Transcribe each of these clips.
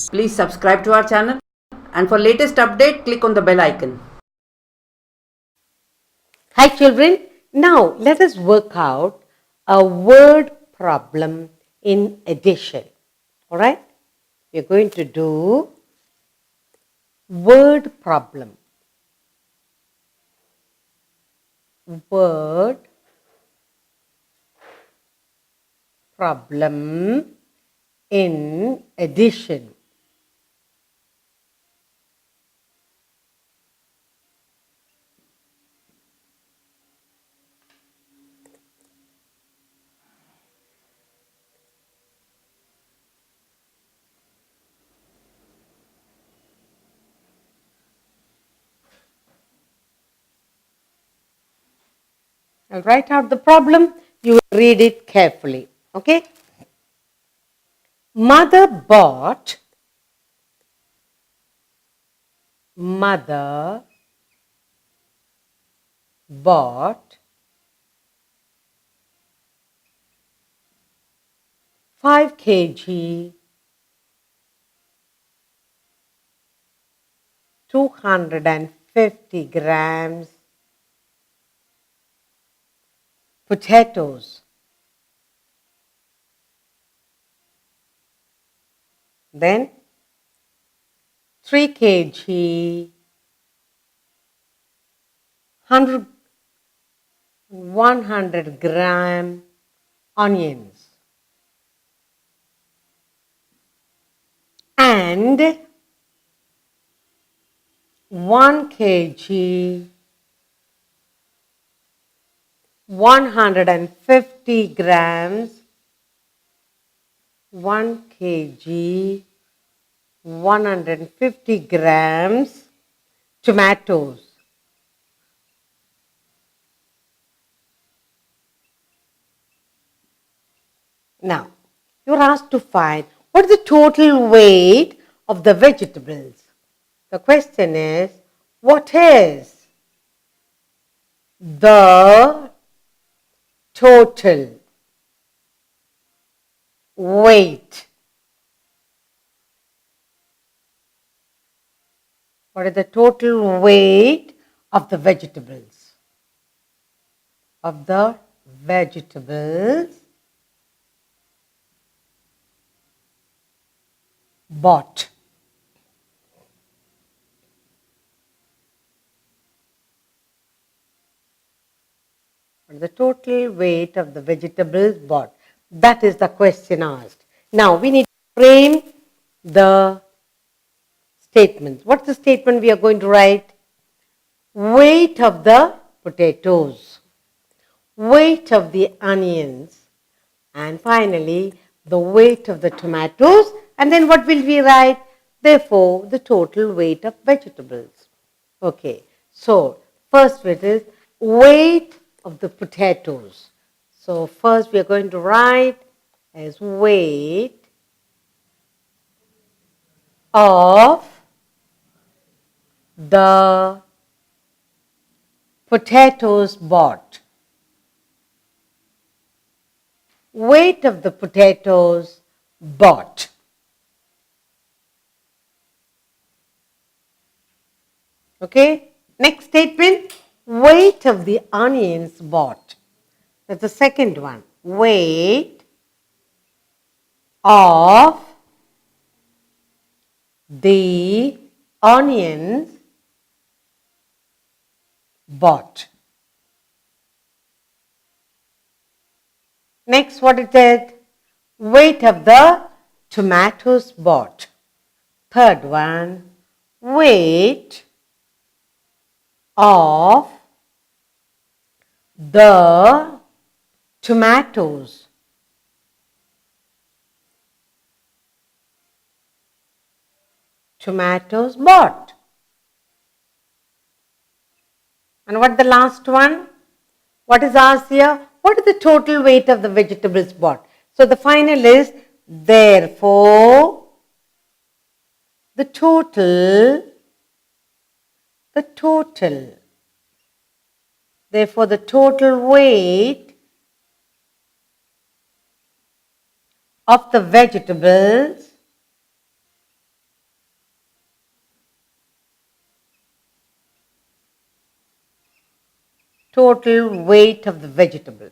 Please subscribe to our channel, and for latest update, click on the bell icon. Hi children, now let us work out a word problem in addition. Alright, we are going to do word problem. Word problem in addition. I'll write out the problem. You will read it carefully. Okay? Mother bought 5 kg 250 grams potatoes. Then 3 kg 100 gram onions and 1 kg 150 grams 1 kg 150 grams tomatoes. Now, you are asked to find what is the total weight of the vegetables. The question is, what is the total weight? What is the total weight of the vegetables? Of the vegetables bought. What is the total weight of the vegetables bought? That is the question asked. Now we need to frame the statements. What's the statement we are going to write? Weight of the potatoes, weight of the onions, and finally the weight of the tomatoes. And then what will we write? Therefore, the total weight of vegetables. Okay, so first it is weight of the potatoes. So first we are going to write as weight of the potatoes bought. Weight of the potatoes bought. Okay, next statement, weight of the onions bought. That's the second one. Weight of the onions bought. Next, what it is? Weight of the tomatoes bought. Third one, weight of the tomatoes. Tomatoes bought. And what the last one? What is asked here? What is the total weight of the vegetables bought? So the final is, therefore, the total, therefore the total weight of the vegetables total weight of the vegetable.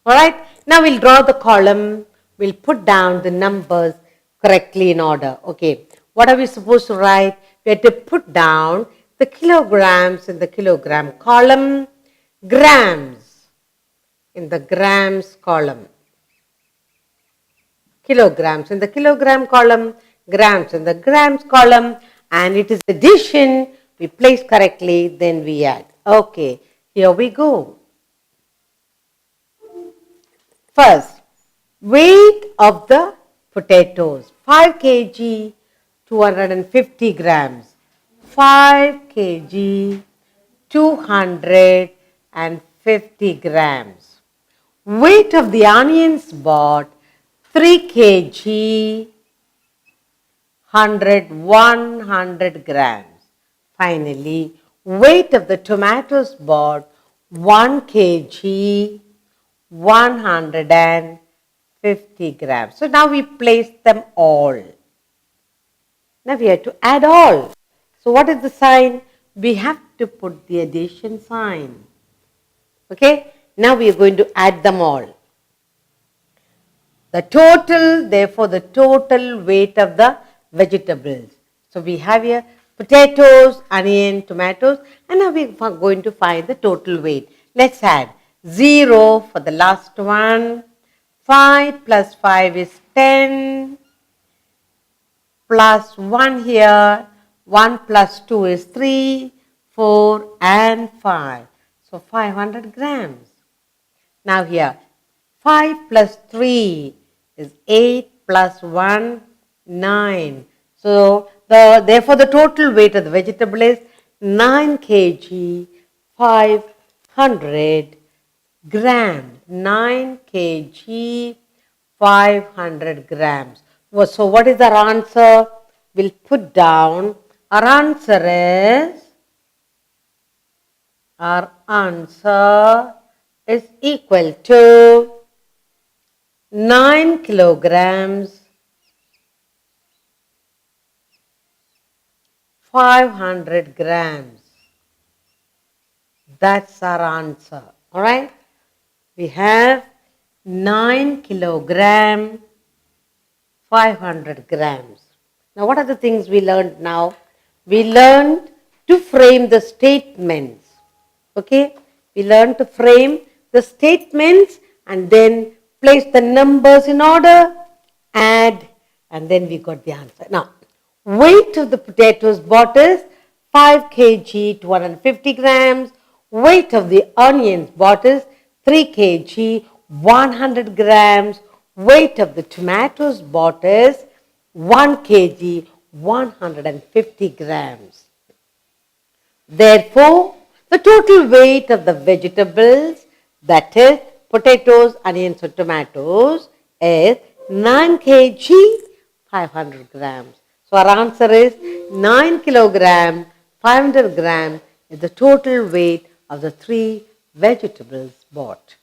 All right, now we'll draw the column, we'll put down the numbers correctly in order. Okay, what are we supposed to write? We have to put down the kilograms in the kilogram column, grams in the grams column, kilograms in the kilogram column, grams in the grams column, and it is addition. We place correctly, then we add. Okay, here we go. First, weight of the potatoes, 5 kg, 250 grams. 5 kg, 250 grams. Weight of the onions bought, 3 kg, 100 grams. Finally, weight of the tomatoes bought, 1 kg, 150 grams. So now we place them all. Now we have to add all. So what is the sign? We have to put the addition sign. Okay, now we are going to add them all. The total, therefore the total weight of the vegetables. So we have here potatoes, onion, tomatoes, and now we are going to find the total weight. Let's add 0 for the last one. 5 plus 5 is 10. Plus 1 here. 1 plus 2 is 3, 4 and 5. So 500 grams. Now here 5 plus 3 is 8 plus 1, 9. So therefore the total weight of the vegetable is 9 kg, 500 grams. 9 kg, 500 grams. So what is our answer? We'll put down, our answer is equal to 9 kilograms, 500 grams. That's our answer. All right. We have 9 kilogram, 500 grams. Now what are the things we learned now? We learned to frame the statements. Okay. We learned to frame the statements and then place the numbers in order, add, and then we got the answer. Now, weight of the potatoes bought is 5 kg, 250 grams. Weight of the onions bought is 3 kg, 100 grams. Weight of the tomatoes bought is 1 kg, 150 grams. Therefore, the total weight of the vegetables, that is potatoes, onions and tomatoes, is 9 kg, 500 grams. So our answer is 9 kilogram, 500 grams is the total weight of the 3 vegetables bought.